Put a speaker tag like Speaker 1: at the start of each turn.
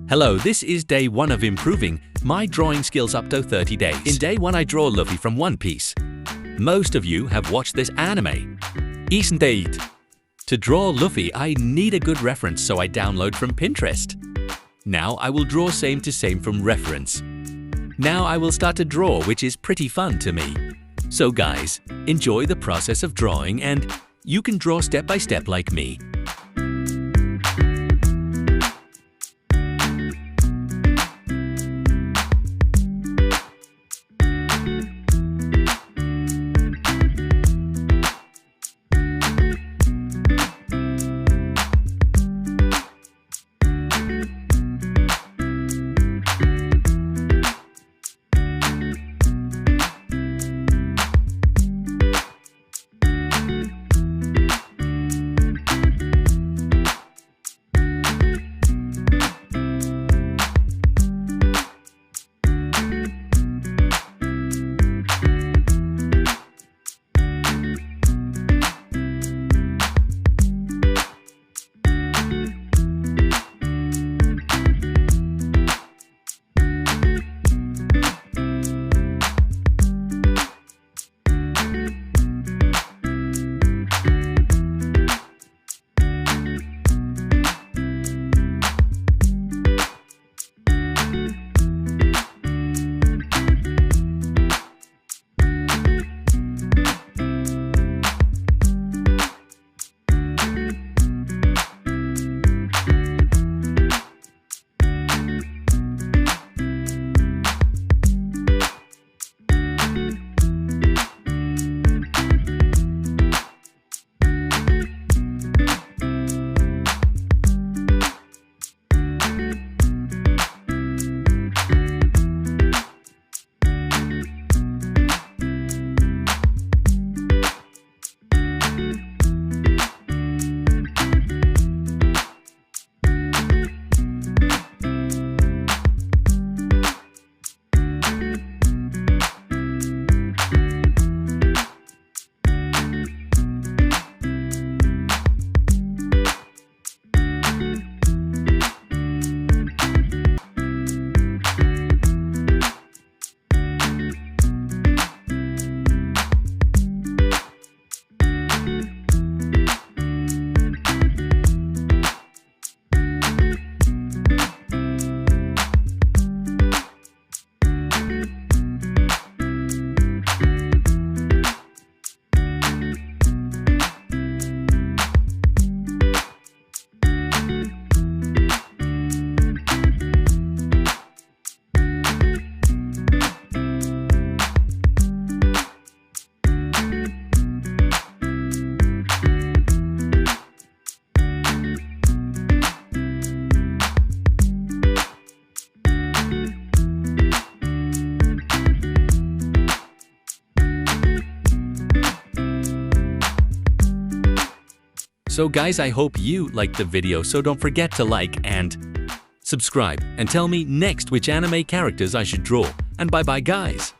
Speaker 1: Hello, this is day 1 of improving my drawing skills up to 30 days. In day 1 I draw Luffy from One Piece. Most of you have watched this anime, isn't it? To draw Luffy I need a good reference, so I download from Pinterest. Now I will draw same to same from reference. Now I will start to draw, which is pretty fun to me. So guys, enjoy the process of drawing and you can draw step by step like me. So guys, I hope you liked the video, so don't forget to like and subscribe and tell me next which anime characters I should draw. And bye bye guys.